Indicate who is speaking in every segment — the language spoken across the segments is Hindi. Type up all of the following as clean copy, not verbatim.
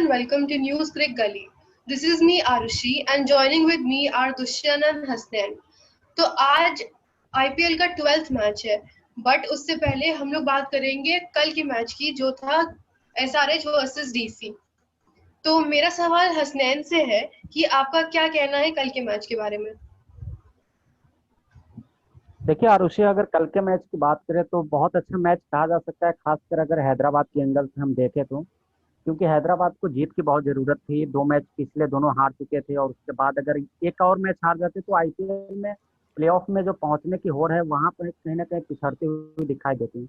Speaker 1: welcome to News Crick Gully. This is me Arushi and joining with me are Dushyant and Hasnain. तो आज आईपीएल का 12th मैच है, बट उससे पहले हम लोग बात करेंगे कल के मैच की जो था एसआरएच वर्सेस डीसी। तो मेरा सवाल हसनैन से है कि आपका क्या कहना है कल के मैच के बारे में।
Speaker 2: देखिए आरुषि, अगर कल के मैच की बात करें तो बहुत अच्छा मैच कहा जा सकता है, खासकर अगर हैदराबाद के एंगल से हम देखें तो। क्योंकि हैदराबाद को जीत की बहुत जरूरत थी। 2 मैच पिछले दोनों हार चुके थे और उसके बाद अगर एक और मैच हार जाते तो आईपीएल में प्लेऑफ में जो पहुंचने की होड़ है वहां पर कहीं ना कहीं पिछड़ती हुई दिखाई देती है।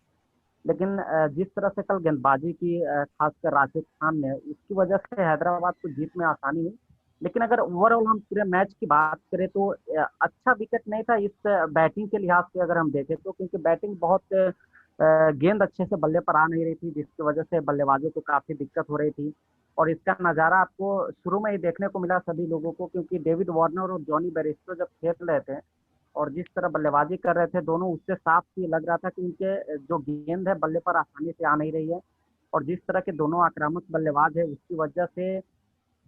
Speaker 2: लेकिन जिस तरह से कल गेंदबाजी की खासकर राशिद खान ने, उसकी वजह से हैदराबाद को जीत में आसानी हुई। लेकिन अगर ओवरऑल हम पूरे मैच की बात करें तो अच्छा विकेट नहीं था इस बैटिंग के लिहाज से अगर हम देखें तो, क्योंकि बैटिंग बहुत गेंद अच्छे से बल्ले पर आ नहीं रही थी, जिसकी वजह से बल्लेबाजों को काफी दिक्कत हो रही थी। और इसका नज़ारा आपको शुरू में ही देखने को मिला सभी लोगों को, क्योंकि डेविड वार्नर और जॉनी बेयरस्टो जब खेल रहे थे और जिस तरह बल्लेबाजी कर रहे थे दोनों, उससे साफ ये लग रहा था कि उनके जो गेंद है बल्ले पर आसानी से आ नहीं रही है। और जिस तरह के दोनों आक्रामक बल्लेबाज है उसकी वजह से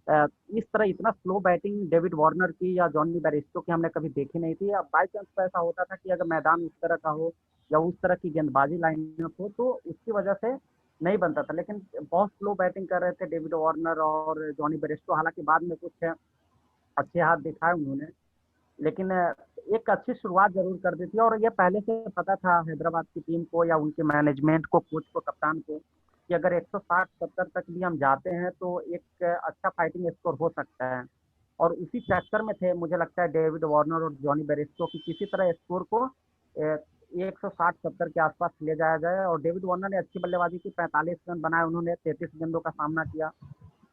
Speaker 2: इस तरह इतना स्लो बैटिंग डेविड वार्नर की या जॉनी बेयरस्टो की हमने कभी देखी नहीं थी। अब बाई चांस ऐसा होता था कि अगर मैदान उस तरह का हो या उस तरह की गेंदबाजी लाइनअप हो तो उसकी वजह से नहीं बनता था। लेकिन बहुत स्लो बैटिंग कर रहे थे डेविड वार्नर और जॉनी बेयरस्टो। हालांकि बाद में कुछ अच्छे हाथ दिखाए उन्होंने, लेकिन एक अच्छी शुरुआत जरूर कर दी थी। और ये पहले से पता था हैदराबाद की टीम को या उनके मैनेजमेंट को, कोच को, कप्तान को, कि अगर 160-70 तक भी हम जाते हैं तो एक अच्छा फाइटिंग स्कोर हो सकता है। और उसी चक्कर में थे मुझे लगता है डेविड वार्नर और जॉनी बेयरस्टो की, किसी तरह स्कोर को 160-70 के आसपास ले जाया जाए। और डेविड वार्नर ने अच्छी बल्लेबाजी की, 45 रन बनाए उन्होंने, 33 गेंदों का सामना किया।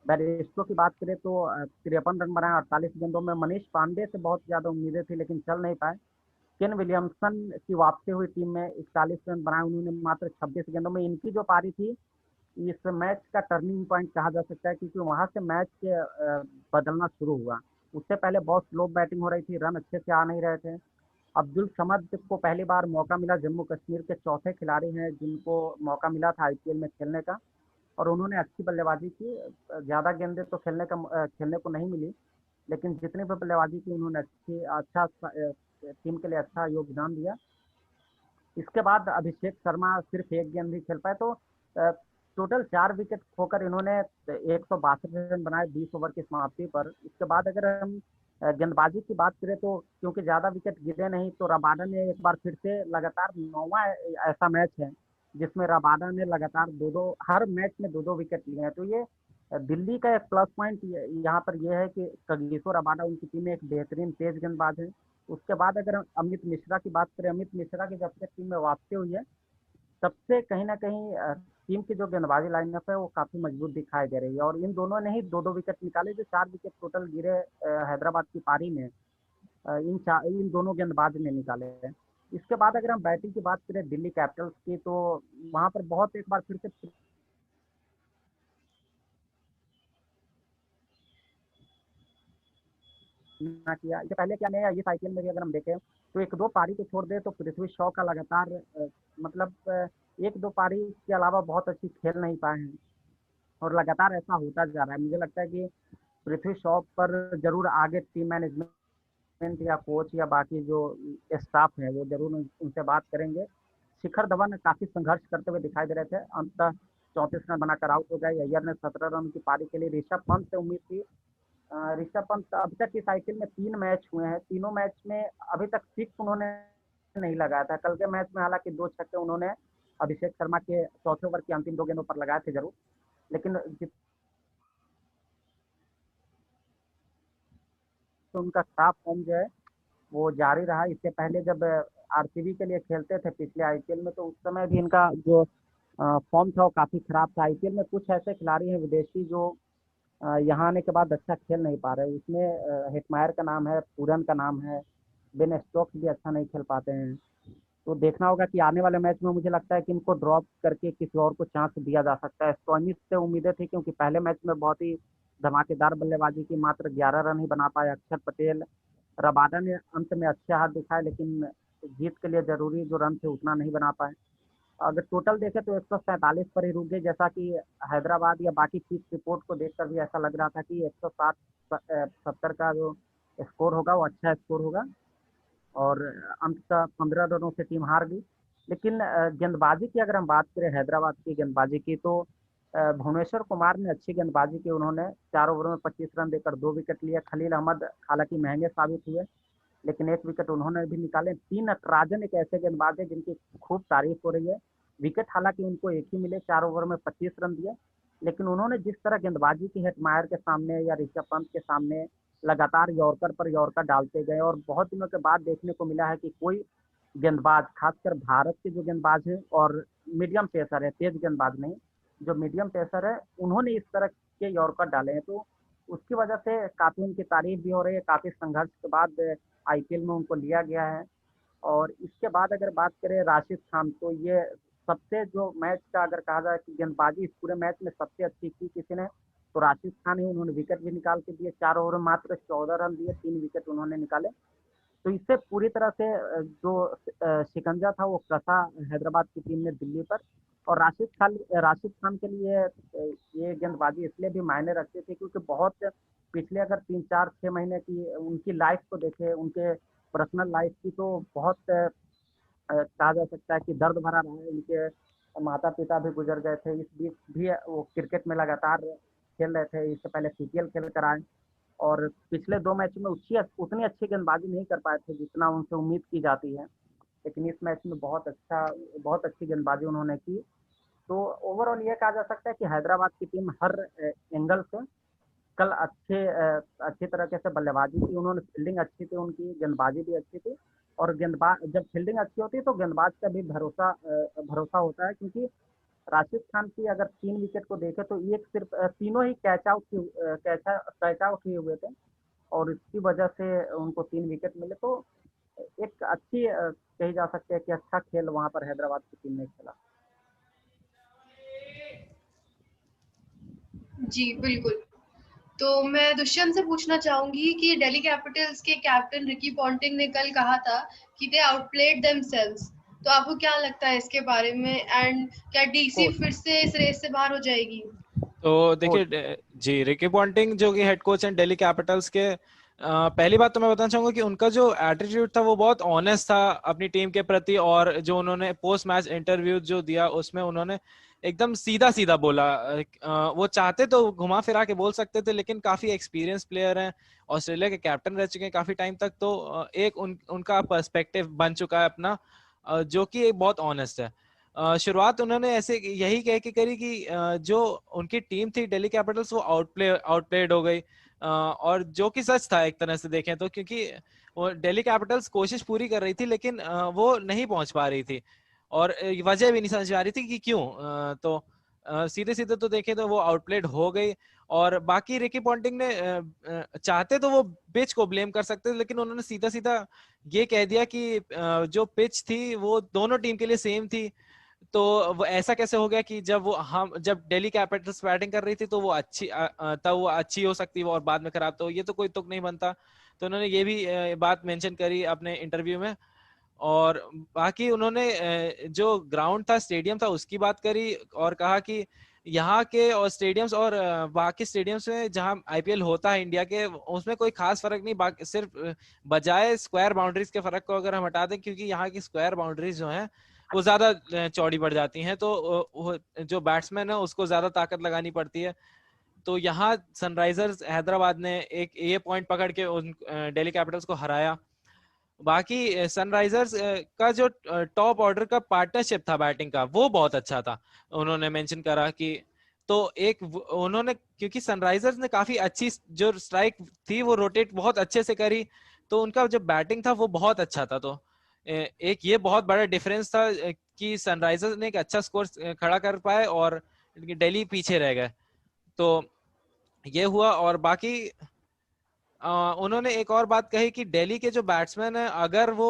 Speaker 2: बेयरस्टो की बात करें तो 53 रन बनाए 48 गेंदों में। मनीष पांडे से बहुत ज्यादा उम्मीदें थी लेकिन चल नहीं पाए। केन विलियमसन की वापसी हुई टीम में, 41 रन बनाए उन्होंने मात्र 26 गेंदों में। इनकी जो पारी थी इस मैच का टर्निंग पॉइंट कहा जा सकता है, क्योंकि वहां से मैच बदलना शुरू हुआ। उससे पहले बहुत स्लो बैटिंग हो रही थी, रन अच्छे से आ नहीं रहे थे। अब्दुल समद को पहली बार मौका मिला, जम्मू कश्मीर के चौथे खिलाड़ी हैं जिनको मौका मिला था आईपीएल में खेलने का, और उन्होंने अच्छी बल्लेबाजी की। ज़्यादा गेंदें तो खेलने को नहीं मिली, लेकिन जितनी भी बल्लेबाजी की उन्होंने अच्छा टीम के लिए अच्छा योगदान दिया। इसके बाद अभिषेक शर्मा सिर्फ एक गेंद ही खेल पाए, तो टोटल 4 विकेट खोकर इन्होंने 162 रन बनाए 20 ओवर की समाप्ति पर। इसके बाद अगर हम गेंदबाजी की बात करें तो क्योंकि ज़्यादा विकेट गिरे नहीं, तो रबाडा ने एक बार फिर से लगातार 9वां ऐसा मैच है जिसमें रबाडा ने लगातार हर मैच में 2-2 विकेट लिए हैं। तो ये दिल्ली का एक प्लस पॉइंट यहाँ पर यह है कि कगिसो रबाडा उनकी टीम में एक बेहतरीन तेज गेंदबाज है। उसके बाद अगर हम अमित मिश्रा की बात करें, अमित मिश्रा की जब से टीम में वापसी हुई है तब से कहीं ना कहीं टीम की जो गेंदबाजी लाइनअप है वो काफी मजबूत दिखाई दे रही है। और इन दोनों ने ही 2-2 विकेट निकाले, जो 4 विकेट टोटल गिरे हैदराबाद की पारी में, इन दोनों गेंदबाज ने निकाले हैं। इसके बाद अगर हम बैटिंग की बात करें दिल्ली कैपिटल्स की, तो वहां पर बहुत एक बार फिर से ना किया। इससे पहले क्या नहीं, इस आईपीएल में भी अगर हम देखें तो 1-2 पारी को छोड़ दे तो पृथ्वी शॉ का लगातार मतलब 1-2 पारी के अलावा बहुत अच्छी खेल नहीं पाए हैं। और लगातार ऐसा होता जा रहा है। मुझे लगता है कि पृथ्वी शॉ पर जरूर आगे टीम मैनेजमेंट या कोच या बाकी जो स्टाफ है वो जरूर उनसे बात करेंगे। शिखर धवन काफी संघर्ष करते हुए दिखाई दे रहे थे, अंततः 34 रन बनाकर आउट हो गए। अय्यर ने 17 रन की पारी के लिए। ऋषभ पंत से उम्मीद थी, ऋषभ पंत अभी तक इस आईपीएल में 3 मैच हुए हैं, तीनों मैच में अभी तक सिक्स उन्होंने नहीं लगाया था। कल के मैच में हालांकि 2 छक्के उन्होंने अभिषेक शर्मा के चौथे ओवर की अंतिम 2 गेंदों पर लगाए थे जरूर, लेकिन तो उनका टॉप फॉर्म जो है वो जारी रहा। इससे पहले जब आरसीबी के लिए खेलते थे पिछले आईपीएल में, तो उस समय भी इनका जो फॉर्म था वो काफी खराब था। आईपीएल में कुछ ऐसे खिलाड़ी हैं विदेशी जो यहाँ आने के बाद अच्छा खेल नहीं पा रहे। उसमें हेटमायर का नाम है, पूरन का नाम है, बेन स्टोक्स भी अच्छा नहीं खेल पाते हैं। तो देखना होगा कि आने वाले मैच में मुझे लगता है कि इनको ड्रॉप करके किसी और को चांस दिया जा सकता है। स्टॉइनिस से उम्मीदें थी क्योंकि पहले मैच में बहुत ही धमाकेदार बल्लेबाजी की, मात्र 11 रन ही बना पाए अक्षर पटेल। रबाडा ने अंत में अच्छे हाथ दिखाए लेकिन जीत के लिए जरूरी जो रन थे उतना नहीं बना पाए। अगर टोटल देखें तो 147 पर ही रुक गए, जैसा कि हैदराबाद या बाकी पिच रिपोर्ट को देखकर भी ऐसा लग रहा था कि 160 70 का जो स्कोर होगा वो अच्छा स्कोर होगा, और अंततः 15 रनों से टीम हार गई। लेकिन गेंदबाजी की अगर हम बात करें हैदराबाद की गेंदबाजी की, तो भुवनेश्वर कुमार ने अच्छी गेंदबाजी की। उन्होंने 4 ओवरों में 25 रन देकर 2 विकेट लिए। खलील अहमद हालांकि महंगे साबित हुए, लेकिन 1 विकेट उन्होंने भी निकाले। टीम नटराजन एक ऐसे गेंदबाज है जिनकी खूब तारीफ हो रही है। विकेट हालांकि उनको एक ही मिले, 4 ओवर में 25 रन दिए, लेकिन उन्होंने जिस तरह गेंदबाजी की हेटमायर के सामने या ऋषभ पंत के सामने लगातार यॉर्कर पर यॉर्कर डालते गए, और बहुत दिनों के बाद देखने को मिला है कि कोई गेंदबाज, खासकर भारत के जो गेंदबाज है और मीडियम पेसर है, तेज गेंदबाज नहीं, जो मीडियम पेसर है, उन्होंने इस तरह के यॉर्कर डाले हैं। तो उसकी वजह से काफ़ी उनकी तारीफ भी हो रही है। काफ़ी संघर्ष के बाद आईपीएल में उनको लिया गया है। और इसके बाद अगर बात करें राशिद खान, तो ये सबसे जो मैच का अगर कहा जाए कि गेंदबाजी इस पूरे मैच में सबसे अच्छी की किसी ने, तो राशिद खान ही। उन्होंने विकेट भी निकाल के दिए, 4 ओवर में मात्र 14 रन दिए, 3 विकेट उन्होंने निकाले। तो इससे पूरी तरह से जो शिकंजा था वो कसा हैदराबाद की टीम ने दिल्ली पर। और राशिद खान के लिए ये गेंदबाजी इसलिए भी मायने रखती थी क्योंकि बहुत पिछले अगर 3 4 6 महीने की उनकी लाइफ को देखे, उनके पर्सनल लाइफ की, तो बहुत कहा जा सकता है कि दर्द भरा रहा है। उनके माता पिता भी गुजर गए थे, इस बीच भी वो क्रिकेट में लगातार खेल रहे थे। इससे पहले सीपीएल खेल कर आए, और पिछले 2 मैच में उतनी अच्छी गेंदबाजी नहीं कर पाए थे जितना उनसे उम्मीद की जाती है, लेकिन इस मैच में बहुत अच्छी गेंदबाजी उन्होंने की। तो ओवरऑल ये कहा जा सकता है कि हैदराबाद की टीम हर एंगल से कल अच्छी तरीके से बल्लेबाजी की। उन्होंने फील्डिंग अच्छी थी, उनकी गेंदबाजी भी अच्छी थी। और गेंदबाज जब फील्डिंग अच्छी होती है तो गेंदबाज का भी भरोसा होता है, क्योंकि राशिद खान की अगर 3 विकेट को देखें तो एक सिर्फ तीनों ही कैच आउट ही हुए थे, और इसकी वजह से उनको 3 विकेट मिले। तो एक अच्छी कही जा सकती है कि अच्छा खेल वहां पर हैदराबाद की टीम ने खेला।
Speaker 1: जी बिल्कुल। तो मैं दुष्यंत से पूछना चाहूंगी कि दिल्ली कैपिटल्स के कैप्टन रिकी पॉन्टिंग ने कल कहा था कि दे आउटप्लेड देमसेल्व्स। तो आपको क्या लगता है इसके बारे में, एंड क्या डीसी
Speaker 2: कोच
Speaker 1: फिर से इस रेस से बाहर हो जाएगी?
Speaker 3: तो
Speaker 2: कोच
Speaker 3: देखिए जी, रिकी पॉन्टिंग जो कि हेड कोच हैं दिल्ली कैपिटल्स के, पहली बात तो मैं बताना चाहूंगा कि उनका जो एटीट्यूड था वो बहुत ऑनेस्ट था अपनी टीम के प्रति, और जो उन्होंने पोस्ट मैच इंटरव्यू जो दिया उसमें उन्होंने एकदम सीधा सीधा बोला। वो चाहते तो घुमा फिरा के बोल सकते थे, लेकिन काफी एक्सपीरियंस प्लेयर हैं, ऑस्ट्रेलिया के कैप्टन रह चुके हैं काफी टाइम तक, तो एक उनका पर्सपेक्टिव बन चुका है अपना, जो कि बहुत ऑनेस्ट है। शुरुआत उन्होंने ऐसे यही कह के करी कि जो उनकी टीम थी दिल्ली कैपिटल्स वो आउटप्लेड हो गई, और जो कि सच था एक तरह से देखें तो, क्योंकि वो दिल्ली कैपिटल्स कोशिश पूरी कर रही थी लेकिन वो नहीं पहुंच पा रही थी, और वजह भी नहीं समझ आ रही थी कि क्यों। तो सीधे सीधे तो देखें तो वो आउटप्लेड हो गई। और बाकी रिकी पॉन्टिंग ने चाहते तो वो पिच को ब्लेम कर सकते थे, लेकिन उन्होंने सीधा सीधा ये कह दिया कि जो पिच थी वो दोनों टीम के लिए सेम थी। तो वो ऐसा कैसे हो गया कि जब दिल्ली कैपिटल्स बैटिंग कर रही थी तो वो अच्छी तब वो अच्छी हो सकती है और बाद में खराब, तो ये तो कोई तुक नहीं बनता। तो उन्होंने ये भी बात मेंशन करी अपने इंटरव्यू में। और बाकी उन्होंने जो ग्राउंड था, स्टेडियम था, उसकी बात करी और कहा कि यहाँ के और स्टेडियम्स और बाकी स्टेडियम्स में जहाँ आईपीएल होता है इंडिया के, उसमें कोई खास फर्क नहीं, बाकी सिर्फ बजाय स्क्वायर बाउंड्रीज के फर्क को अगर हम हटा दें, क्योंकि यहाँ की स्क्वायर बाउंड्रीज जो हैं वो ज्यादा चौड़ी पड़ जाती हैं, तो जो बैट्समैन है उसको ज्यादा ताकत लगानी पड़ती है। तो यहाँ सनराइजर्स हैदराबाद ने एक ये पॉइंट पकड़ के उन दिल्ली कैपिटल्स को हराया। बाकी सनराइजर्स का जो टॉप ऑर्डर का पार्टनरशिप था बैटिंग का वो बहुत अच्छा था, उन्होंने मेंशन करा कि तो उन्होंने, क्योंकि सनराइजर्स ने काफी अच्छी जो स्ट्राइक थी वो रोटेट बहुत अच्छे से करी, तो उनका जो बैटिंग था वो बहुत अच्छा था। तो एक ये बहुत बड़ा डिफरेंस था कि सनराइजर्स ने एक अच्छा स्कोर खड़ा कर पाए और दिल्ली पीछे रह गए। तो ये हुआ। और बाकी उन्होंने एक और बात कही कि दिल्ली के जो बैट्समैन है, अगर वो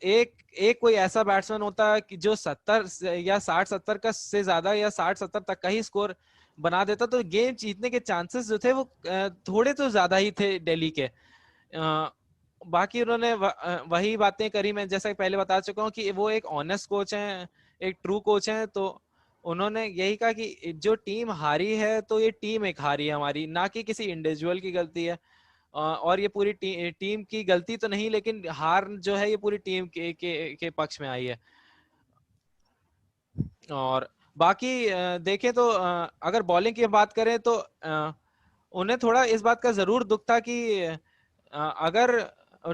Speaker 3: एक कोई ऐसा बैट्समैन होता कि जो 70 या 60-70 का से ज्यादा या 60-70 तक का ही स्कोर बना देता, तो गेम जीतने के चांसेस जो थे वो थोड़े तो ज्यादा ही थे दिल्ली के। बाकी उन्होंने वही बातें करी, मैं जैसा पहले बता चुका हूँ कि वो एक ऑनेस्ट कोच हैं, एक ट्रू कोच हैं, तो उन्होंने यही कहा कि जो टीम हारी है तो ये टीम एक हारी है हमारी, ना कि किसी इंडिविजुअल की गलती है। और ये पूरी टीम की गलती तो नहीं, लेकिन हार जो है ये पूरी टीम के पक्ष में आई है। और बाकी देखें तो अगर बॉलिंग की बात करें तो उन्हें थोड़ा इस बात का जरूर दुख था कि अगर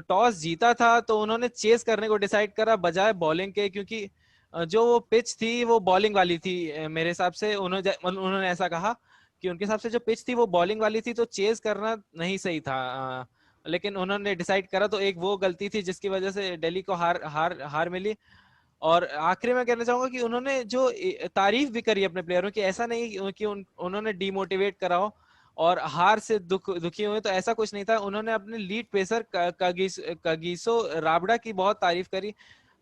Speaker 3: टॉस जीता था तो उन्होंने चेस करने को डिसाइड करा बजाय बॉलिंग के, क्योंकि जो वो पिच थी वो बॉलिंग वाली थी। मेरे हिसाब से उन्होंने ऐसा कहा कि उनके हिसाब से जो पिच थी वो बॉलिंग वाली थी, तो चेस करना नहीं सही था। लेकिन उन्होंने डिसाइड करा, तो एक वो गलती थी जिसकी वजह से दिल्ली को हार हार हार मिली। और आखिरी में कहना चाहूंगा कि उन्होंने जो तारीफ भी करी अपने प्लेयरों की, ऐसा नहीं कि उन्होंने डिमोटिवेट करा हो और हार से दुखी हुए, तो ऐसा कुछ नहीं था। उन्होंने अपने लीड पेसर कगिसो राबड़ा की बहुत तारीफ करी।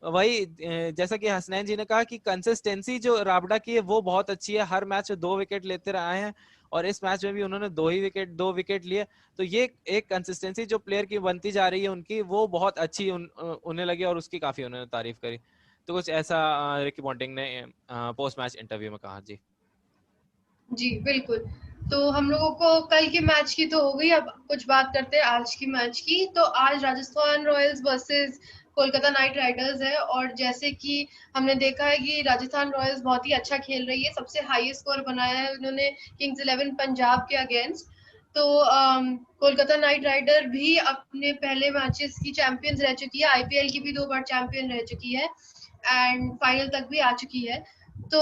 Speaker 3: वही जैसा कि हसनैन जी ने कहा कि कंसिस्टेंसी जो राबड़ा की है वो बहुत अच्छी है, हर मैच में 2 विकेट लेते रहे हैं और इस मैच में भी उन्होंने 2 विकेट लिए। तो ये एक कंसिस्टेंसी जो प्लेयर की बनती जा रही है उनकी, वो बहुत अच्छी उन्हें लगी और उसकी काफी उन्होंने तारीफ करी। तो कुछ ऐसा रिकी पॉन्टिंग ने पोस्ट मैच इंटरव्यू में कहा। जी
Speaker 1: जी बिल्कुल। तो हम लोगों को कल के मैच की तो हो गई, अब कुछ बात करते हैं आज की मैच की। तो आज Rajasthan Royals versus Kolkata night Riders है, और जैसे कि हमने देखा है कि राजस्थान रॉयल्स बहुत ही अच्छा खेल रही है, सबसे हाईएस्ट स्कोर बनाया है उन्होंने किंग्स 11 पंजाब के अगेंस्ट। तो कोलकाता नाइट राइडर भी अपने पहले मैचेस की चैंपियंस रह चुकी है, आईपीएल की भी 2 बार चैंपियन रह चुकी है एंड फाइनल तक भी आ चुकी है। तो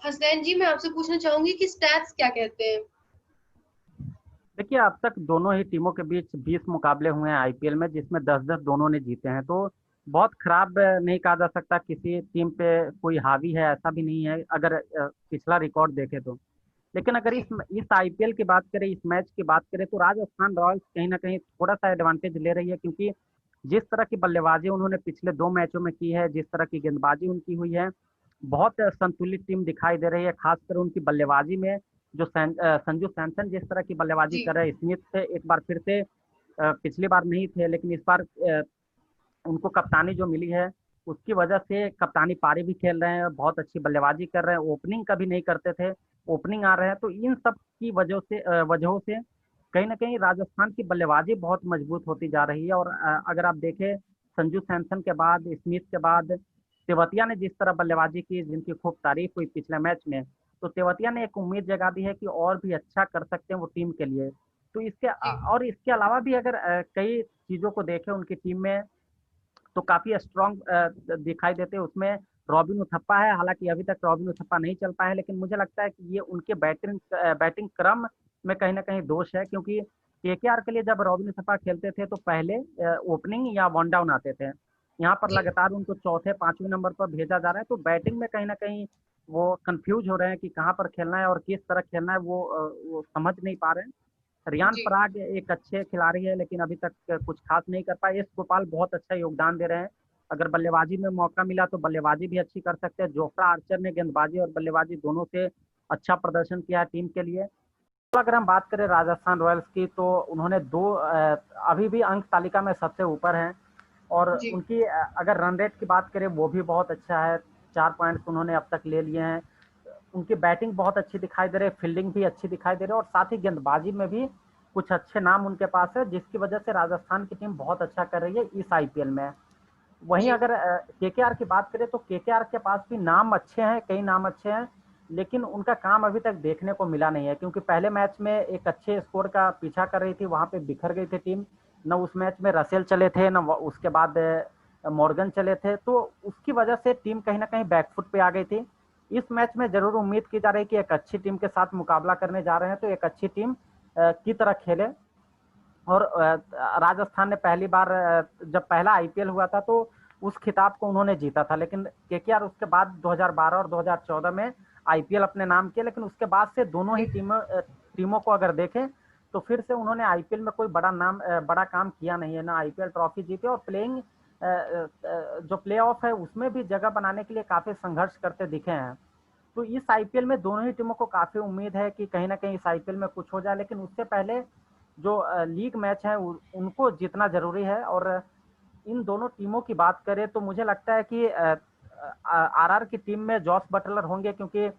Speaker 1: हसनैन जी, मैं आपसे पूछना चाहूंगी कि स्टैट्स क्या कहते हैं।
Speaker 2: देखिए, अब तक दोनों ही टीमों के बीच 20 मुकाबले हुए हैं आईपीएल में, जिसमें 10-10 दोनों ने जीते हैं। तो बहुत खराब नहीं कहा जा सकता, किसी टीम पे कोई हावी है ऐसा भी नहीं है अगर पिछला रिकॉर्ड देखे तो। लेकिन अगर
Speaker 1: जी
Speaker 2: इस आईपीएल की बात करें, इस मैच की बात करें, तो राजस्थान रॉयल्स कहीं ना कहीं थोड़ा सा एडवांटेज ले रही है, क्योंकि जिस तरह की बल्लेबाजी उन्होंने पिछले 2 मैचों में की है, जिस तरह की गेंदबाजी उनकी हुई है, बहुत संतुलित टीम दिखाई दे रही है। खासकर उनकी बल्लेबाजी में जो संजू सैमसन जिस तरह की बल्लेबाजी
Speaker 1: जी
Speaker 2: कर रहे हैं, स्मिथ से एक बार फिर से पिछली बार नहीं थे, लेकिन इस बार उनको कप्तानी जो मिली है उसकी वजह से कप्तानी पारी भी खेल रहे हैं, बहुत अच्छी बल्लेबाजी कर रहे हैं, ओपनिंग कभी नहीं करते थे, ओपनिंग आ रहे हैं। तो इन सब की वजहों से कहीं ना कहीं राजस्थान की बल्लेबाजी बहुत मजबूत होती जा रही है। और अगर आप देखें, संजू सैमसन के बाद, स्मिथ के बाद तेवतिया ने जिस तरह बल्लेबाजी की, जिनकी खूब तारीफ हुई पिछले मैच में, तो तेवतिया ने एक उम्मीद जगा दी है कि और भी अच्छा कर सकते हैं वो टीम के लिए। तो
Speaker 1: जी
Speaker 2: और इसके अलावा भी अगर कई चीजों को देखें उनकी टीम में, तो काफी स्ट्रांग दिखाई देते हैं उसमें। रॉबिन उथप्पा है, हालांकि अभी तक रॉबिन उथप्पा नहीं चल पाए, लेकिन मुझे लगता है कि ये उनके बैटिंग क्रम में कहीं ना कहीं दोष है, क्योंकि केकेआर के लिए जब रॉबिन उथप्पा खेलते थे तो पहले ओपनिंग या वन डाउन आते थे। यहाँ पर
Speaker 1: जी
Speaker 2: लगातार उनको चौथे पांचवें नंबर पर भेजा जा रहा है, तो बैटिंग में कहीं ना कहीं वो कंफ्यूज हो रहे हैं कि कहाँ पर खेलना है और किस तरह खेलना है, वो समझ नहीं पा रहे हैं। रियान
Speaker 1: जी
Speaker 2: पराग एक अच्छे खिलाड़ी है, लेकिन अभी तक कुछ खास नहीं कर पाए। एस गोपाल बहुत अच्छा योगदान दे रहे हैं, अगर बल्लेबाजी में मौका मिला तो बल्लेबाजी भी अच्छी कर सकते हैं। जोफ्रा आर्चर ने गेंदबाजी और बल्लेबाजी दोनों से अच्छा प्रदर्शन किया है टीम के लिए। तो अगर हम बात करें राजस्थान रॉयल्स की, तो उन्होंने अभी भी अंक तालिका में सबसे ऊपर हैं। और
Speaker 1: जी
Speaker 2: उनकी अगर रन रेट की बात करें, वो भी बहुत अच्छा है, 4 पॉइंट्स उन्होंने अब तक ले लिए हैं। उनकी बैटिंग बहुत अच्छी दिखाई दे रही है, फील्डिंग भी अच्छी दिखाई दे रही है, और साथ ही गेंदबाजी में भी कुछ अच्छे नाम उनके पास है, जिसकी वजह से राजस्थान की टीम बहुत अच्छा कर रही है इस आईपीएल में। वहीं
Speaker 1: जी
Speaker 2: अगर केकेआर की बात करें, तो केकेआर के पास भी नाम अच्छे हैं, कई नाम अच्छे हैं, लेकिन उनका काम अभी तक देखने को मिला नहीं है, क्योंकि पहले मैच में एक अच्छे स्कोर का पीछा कर रही थी, वहां पे बिखर गई थी टीम। न उस मैच में रसेल चले थे, न उसके बाद मॉर्गन चले थे, तो उसकी वजह से टीम कहीं ना कहीं बैकफुट पे आ गई थी। इस मैच में जरूर उम्मीद की जा रही है कि एक अच्छी टीम के साथ मुकाबला करने जा रहे हैं, तो एक अच्छी टीम की तरह खेले। और राजस्थान ने पहली बार जब पहला आईपीएल हुआ था तो उस खिताब को उन्होंने जीता था, लेकिन केकेआर उसके बाद 2012 और 2014 में आईपीएल अपने नाम किया, लेकिन उसके बाद से दोनों ही
Speaker 1: जी
Speaker 2: टीमों को अगर देखें तो फिर से उन्होंने आईपीएल में कोई बड़ा काम किया नहीं है, ना आईपीएल ट्रॉफी जीते, और जो प्ले ऑफ है उसमें भी जगह बनाने के लिए काफी संघर्ष करते दिखे हैं। तो इस आईपीएल में दोनों ही टीमों को काफी उम्मीद है कि कहीं ना कहीं इस आईपीएल में कुछ हो जाए, लेकिन उससे पहले जो लीग मैच है उनको जीतना जरूरी है। और इन दोनों टीमों की बात करें तो मुझे लगता है कि आरआर की टीम में जॉस बटलर होंगे, क्योंकि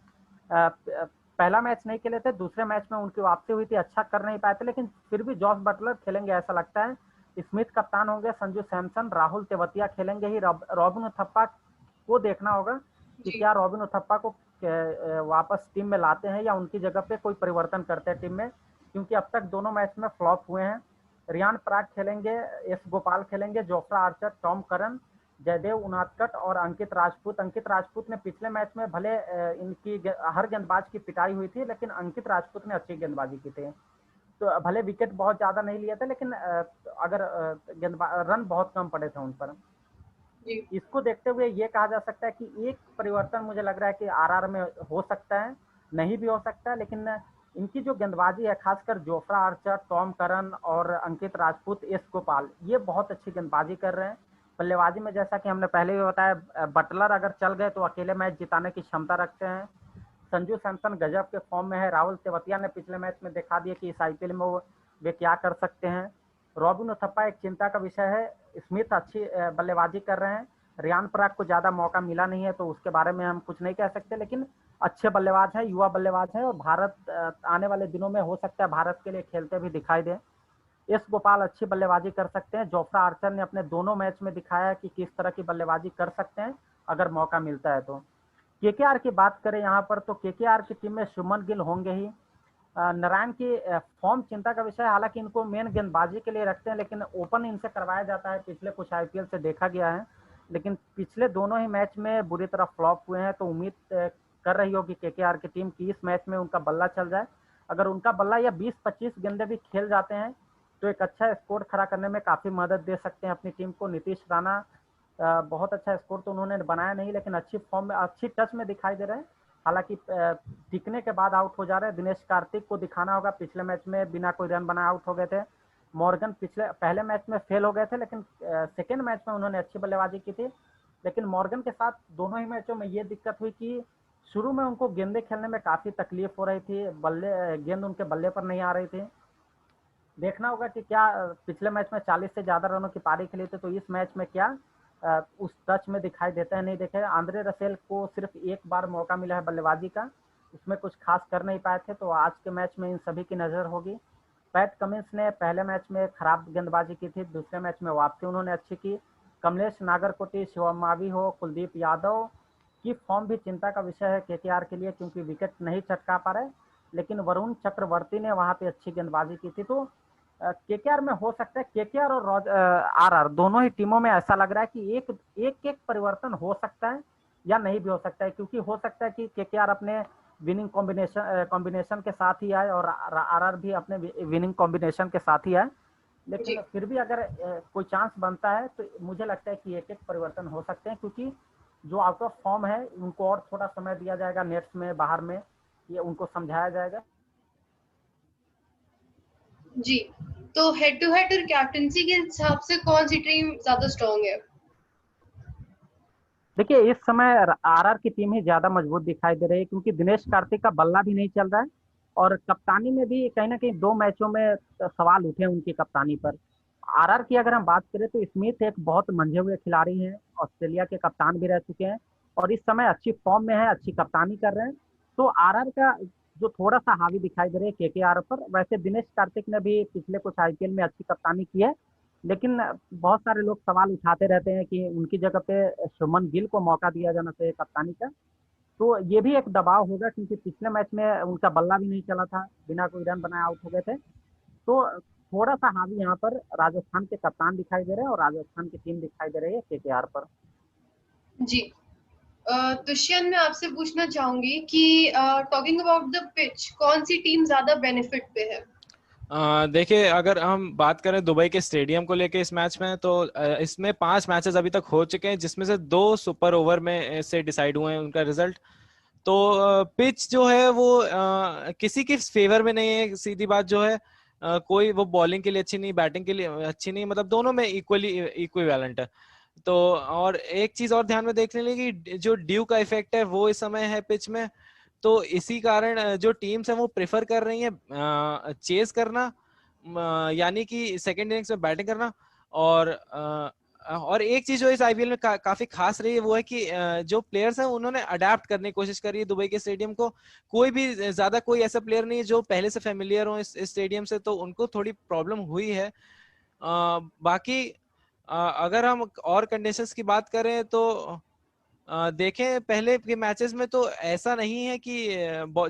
Speaker 2: पहला मैच नहीं खेले थे, दूसरे मैच में उनकी वापसी हुई थी, अच्छा कर नहीं पाए थे, लेकिन फिर भी जॉस बटलर खेलेंगे ऐसा लगता है। स्मिथ कप्तान होंगे, संजू सैमसन, राहुल तेवतिया खेलेंगे ही। रॉबिन उथप्पा को देखना होगा कि क्या रॉबिन उथप्पा को वापस टीम में लाते हैं या उनकी जगह पे कोई परिवर्तन करते हैं टीम में, क्योंकि अब तक दोनों मैच में फ्लॉप हुए हैं। रियान पराग खेलेंगे, एस गोपाल खेलेंगे, Jofra Archer, Tom Curran, Jaydev Unadkat और अंकित राजपूत। अंकित राजपूत ने पिछले मैच में भले इनकी हर गेंदबाज की पिटाई हुई थी, लेकिन अंकित राजपूत ने अच्छी गेंदबाजी की थी। तो भले विकेट बहुत ज्यादा नहीं लिए थे, लेकिन अगर रन बहुत कम पड़े थे उन पर। इसको देखते हुए ये कहा जा सकता है कि एक परिवर्तन मुझे लग रहा है कि आरआर में हो सकता है, नहीं भी हो सकता है, लेकिन इनकी जो गेंदबाजी है, खासकर जोफ्रा आर्चर, टॉम करन और अंकित राजपूत, एस गोपाल, ये बहुत अच्छी गेंदबाजी कर रहे हैं। बल्लेबाजी में जैसा कि हमने पहले भी बताया, बटलर अगर चल गए तो अकेले मैच जिताने की क्षमता रखते हैं। संजू सैमसन गजब के फॉर्म में है। राहुल तेवतिया ने पिछले मैच में दिखा दिया कि इस आईपीएल में वे क्या कर सकते हैं। रॉबिन उथप्पा एक चिंता का विषय है। स्मिथ अच्छी बल्लेबाजी कर रहे हैं। रियान पराग को ज्यादा मौका मिला नहीं है, तो उसके बारे में हम कुछ नहीं कह सकते, लेकिन अच्छे बल्लेबाज हैं, युवा बल्लेबाज हैं, और भारत आने वाले दिनों में हो सकता है भारत के लिए खेलते भी दिखाई दे। एस गोपाल अच्छी बल्लेबाजी कर सकते हैं। जोफ्रा आर्चर ने अपने दोनों मैच में दिखाया कि किस तरह की बल्लेबाजी कर सकते हैं अगर मौका मिलता है तो। केकेआर की बात करें यहाँ पर, तो केकेआर की टीम में शुभमन गिल होंगे ही। नारायण की फॉर्म चिंता का विषय है, हालांकि इनको मेन गेंदबाजी के लिए रखते हैं, लेकिन ओपन इनसे करवाया जाता है, पिछले कुछ आईपीएल से देखा गया है, लेकिन पिछले दोनों ही मैच में बुरी तरह फ्लॉप हुए हैं। तो उम्मीद कर रही होगी केकेआर की टीम की इस मैच में उनका बल्ला चल जाए। अगर उनका बल्ला या 20-25 गेंदे भी खेल जाते हैं तो एक अच्छा स्कोर खड़ा करने में काफी मदद दे सकते हैं अपनी टीम को। नीतीश राणा बहुत अच्छा स्कोर तो उन्होंने बनाया नहीं, लेकिन अच्छी फॉर्म में, अच्छी टच में दिखाई दे रहे हैं। हालांकि टिकने के बाद आउट हो जा रहे हैं। दिनेश कार्तिक को दिखाना होगा, पिछले मैच में बिना कोई रन बनाए आउट हो गए थे। मॉर्गन पहले मैच में फेल हो गए थे, लेकिन सेकेंड मैच में उन्होंने अच्छी बल्लेबाजी की थी। लेकिन मॉर्गन के साथ दोनों ही मैचों में ये दिक्कत हुई कि शुरू में उनको गेंदे खेलने में काफी तकलीफ हो रही थी, गेंद उनके बल्ले पर नहीं आ रही थी। देखना होगा कि क्या पिछले मैच में 40 से ज्यादा रनों की पारी खेली थी, तो इस मैच में क्या उस टच में दिखाई देता है, नहीं देखे। आंद्रे रसेल को सिर्फ एक बार मौका मिला है बल्लेबाजी का, उसमें कुछ खास कर नहीं पाए थे, तो आज के मैच में इन सभी की नजर होगी। पैट कमिंस ने पहले मैच में खराब गेंदबाजी की थी, दूसरे मैच में वापसी उन्होंने अच्छी की। कमलेश नागरकोटी, शिवम मावी हो, कुलदीप यादव की फॉर्म भी चिंता का विषय है केकेआर के लिए, क्योंकि विकेट नहीं चटका पा रहे, लेकिन वरुण चक्रवर्ती ने वहां पे अच्छी गेंदबाजी की थी। तो केकेआर में हो सकता है, केकेआर और आरआर दोनों ही टीमों में ऐसा लग रहा है कि एक परिवर्तन हो सकता है या नहीं भी हो सकता है, क्योंकि हो सकता है कि केकेआर अपने विनिंग कॉम्बिनेशन के साथ ही आए और आरआर भी अपने विनिंग कॉम्बिनेशन के साथ ही आए, लेकिन फिर भी अगर कोई चांस बनता है तो मुझे लगता है कि एक परिवर्तन हो सकते हैं, क्योंकि जो आउट ऑफ फॉर्म है उनको और थोड़ा समय दिया जाएगा, नेट्स में, बाहर में, ये उनको समझाया जाएगा।
Speaker 1: जी, तो हेड टू हेड और कैप्टनसी के हिसाब से कौन सी टीम ज्यादा स्ट्रॉन्ग है?
Speaker 2: देखिए, इस समय आरआर की टीम ही ज्यादा मजबूत दिखाई दे रही है, क्योंकि दिनेश कार्तिक का बल्ला भी नहीं चल रहा है, और कप्तानी में भी कहीं ना कहीं 2 मैचों में सवाल उठे उनकी कप्तानी पर। आरआर की अगर हम बात करें तो स्मिथ एक बहुत मंझे हुए खिलाड़ी हैं, ऑस्ट्रेलिया के कप्तान भी रह चुके हैं, और इस समय अच्छी फॉर्म में है, अच्छी कप्तानी कर रहे हैं। तो आरआर का जो थोड़ा सा हावी दिखाई दे रही है केकेआर पर। वैसे दिनेश कार्तिक ने भी पिछले कुछ आईपीएल में अच्छी कप्तानी की है, लेकिन बहुत सारे लोग सवाल उठाते रहते हैं कि उनकी जगह पे शुभमन गिल को मौका दिया जाना चाहिए कप्तानी का। तो ये भी एक दबाव होगा, क्योंकि पिछले मैच में उनका बल्ला भी नहीं चला था, बिना कोई रन बनाए आउट हो गए थे। तो थोड़ा सा हावी यहाँ पर राजस्थान के कप्तान दिखाई दे रहे हैं और राजस्थान की टीम दिखाई दे रही है केकेआर पर।
Speaker 1: जी, दुष्यंत, मैं आपसे पूछना चाहूंगी कि टॉकिंग अबाउट द पिच, कौन सी टीम ज्यादा बेनिफिट पे है?
Speaker 3: देखिए, अगर हम बात करें दुबई के स्टेडियम को लेके इस मैच में, तो इसमें 5 मैचेस अभी तक हो चुके हैं, जिसमें से 2 सुपर ओवर में से डिसाइड हुए हैं उनका रिजल्ट। तो पिच जो है वो किसी के फेवर में नहीं है, सीधी बात जो है। कोई वो बॉलिंग के लिए अच्छी नहीं, बैटिंग के लिए अच्छी नहीं, मतलब दोनों में इक्वली इक्विवेलेंट है। तो और एक चीज और ध्यान में देखने लगी, जो ड्यू का इफेक्ट है वो इस समय है पिच में। तो इसी कारण जो टीम्स है वो प्रेफर कर रही हैं चेस करना, यानी कि सेकेंड इनिंग्स में बैटिंग करना, और और एक चीज जो इस आईपीएल में काफी खास रही है वो है कि जो प्लेयर्स हैं उन्होंने अडेप्ट करने की कोशिश करी है दुबई के स्टेडियम को। कोई भी ज्यादा कोई ऐसा प्लेयर नहीं है जो पहले से फेमिलियर हो इस स्टेडियम से, तो उनको थोड़ी प्रॉब्लम हुई है। बाकी अगर हम और कंडीशंस की बात करें तो देखें पहले के मैचेस में तो ऐसा नहीं है कि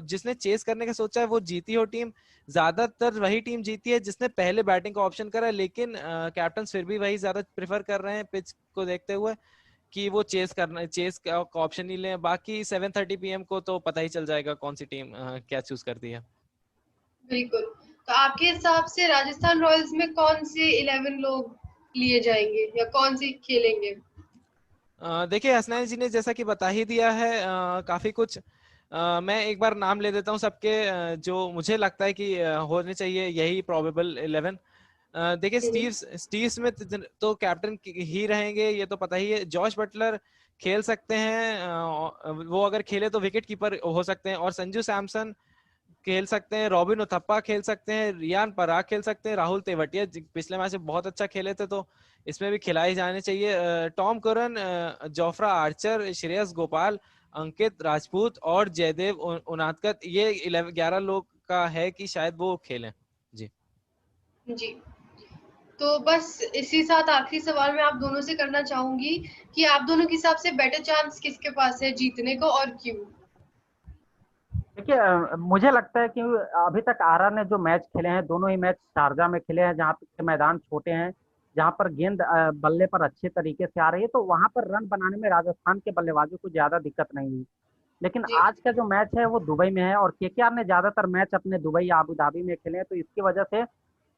Speaker 3: जिसने चेस करने का सोचा है वो जीती हो टीम। ज्यादातर वही टीम जीती है जिसने पहले बैटिंग का ऑप्शन करा, लेकिन कैप्टन फिर भी वही ज्यादा प्रेफर कर रहे हैं पिच को देखते हुए कि वो चेस का ऑप्शन ही लें। बाकी 7:30 PM को तो पता ही चल जाएगा कौन सी टीम क्या चूज करती है।
Speaker 1: बिल्कुल। तो आपके हिसाब से राजस्थान रॉयल्स में कौन से 11 लोग लिए जाएंगे या कौन से खेलेंगे?
Speaker 3: देखिए हसनैन जी ने जैसा कि बता ही दिया है काफी कुछ। मैं एक बार नाम ले देता हूँ सबके जो मुझे लगता है कि होने चाहिए यही प्रोबेबल 11। देखिए स्टीव स्मिथ तो कैप्टन ही रहेंगे, ये तो पता ही है। जॉश बटलर खेल सकते हैं, वो अगर खेले तो विकेट कीपर हो सकते हैं। और संजू सैमसन खेल सकते हैं, रॉबिन उथप्पा खेल सकते हैं, रियान पराग खेल सकते हैं, राहुल तेवतिया पिछले मैच में बहुत अच्छा खेले थे तो इसमें भी खिलाए जाने चाहिए। Tom Curran, Jofra Archer, Shreyas Gopal, Ankit Rajput और जयदेव उनादकत, ये 11 लोग का है कि शायद वो खेलें। जी
Speaker 1: जी। तो बस इसी साथ आखिरी सवाल मैं आप दोनों से करना चाहूंगी कि आप दोनों के हिसाब से बेटर चांस किसके पास है जीतने को और क्यों?
Speaker 2: देखिए मुझे लगता है कि अभी तक आरआर ने जो मैच खेले हैं दोनों ही मैच शारजा में खेले हैं, जहाँ पे मैदान छोटे हैं, जहाँ पर गेंद बल्ले पर अच्छे तरीके से आ रही है, तो वहां पर रन बनाने में राजस्थान के बल्लेबाजों को ज्यादा दिक्कत नहीं हुई। लेकिन
Speaker 1: जी
Speaker 2: आज का जो मैच है वो दुबई में है और केकेआर ने ज्यादातर मैच अपने दुबई या अबू धाबी में खेले हैं, तो इसकी वजह से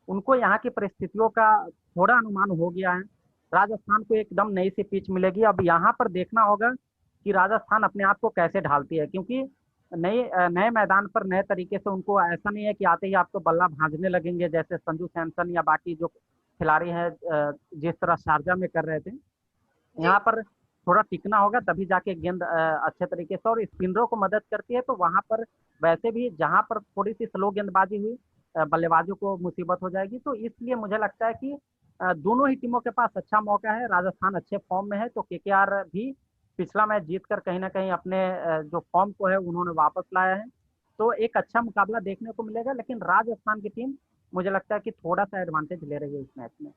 Speaker 2: उनको यहाँ की परिस्थितियों का थोड़ा अनुमान हो गया है। राजस्थान को एकदम नई सी पिच मिलेगी। अब यहाँ पर देखना होगा कि राजस्थान अपने आप को कैसे ढालती है, क्योंकि नए मैदान पर नए तरीके से उनको ऐसा नहीं है कि आते ही आपको बल्ला भांजने लगेंगे जैसे संजू सैमसन या बाकी जो खिलाड़ी हैं जिस तरह शारजा में कर रहे थे। यहाँ पर थोड़ा टिकना होगा, तभी जाके गेंद अच्छे तरीके से, और स्पिनरों को मदद करती है। तो वहां पर वैसे भी जहां पर थोड़ी सी स्लो गेंदबाजी हुई बल्लेबाजों को मुसीबत हो जाएगी। तो इसलिए मुझे लगता है कि दोनों ही टीमों के पास अच्छा मौका है। राजस्थान अच्छे फॉर्म में है तो केकेआर भी पिछला मैच जीतकर कहीं ना कहीं अपने जो फॉर्म को है उन्होंने वापस लाया है, तो एक अच्छा मुकाबला देखने को मिलेगा। लेकिन राजस्थान की टीम मुझे लगता है कि थोड़ा सा एडवांटेज ले रही है इस मैच में।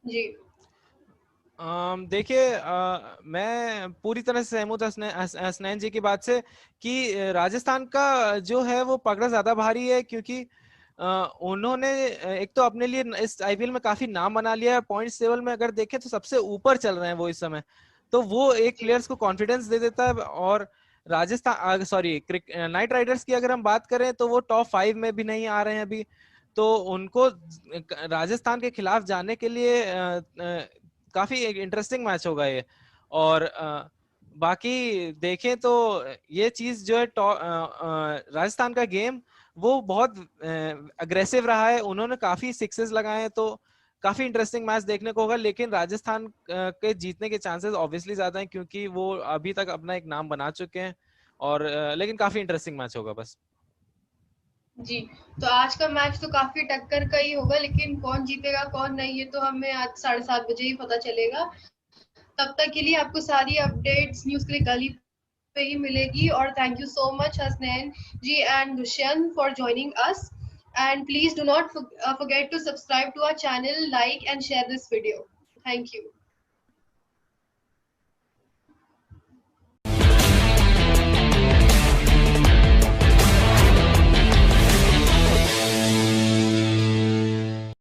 Speaker 1: जी
Speaker 3: देखिए मैं पूरी तरह से सहमत हसनैन जी की बात से कि राजस्थान का जो है वो पकड़ा ज्यादा भारी है, क्योंकि उन्होंने एक तो अपने लिए इस आईपीएल में काफी नाम बना लिया है। पॉइंट्स टेबल में अगर देखें तो सबसे ऊपर चल रहे हैं वो इस समय, तो वो एक प्लेयर्स को कॉन्फिडेंस दे देता है। और राजस्थान नाइट राइडर्स की अगर हम बात करें तो वो टॉप 5 में भी नहीं आ रहे हैं अभी, तो उनको राजस्थान के खिलाफ जाने के लिए काफी एक इंटरेस्टिंग मैच होगा ये। और बाकी देखें तो ये चीज जो है राजस्थान का गेम वो बहुत अग्रेसिव रहा है, उन्होंने काफी सिक्सेस लगाए हैं, तो काफी इंटरेस्टिंग मैच देखने को होगा। लेकिन राजस्थान के जीतने के चांसेस ऑब्वियसली ज्यादा हैं क्योंकि वो अभी तक अपना एक नाम बना चुके हैं। और लेकिन काफी इंटरेस्टिंग मैच होगा बस।
Speaker 1: जी। तो आज का मैच तो काफी टक्कर का ही होगा, लेकिन कौन जीतेगा कौन नहीं ये तो हमें आज 7:30 बजे ही पता चलेगा। तब तक के लिए आपको सारी अपडेट्स न्यूज क्लिक गली पे ही मिलेगी। और thank you so much Hasnain ji and Dushyant for joining us, and please do not forget to subscribe to our channel, like and share this video. Thank you.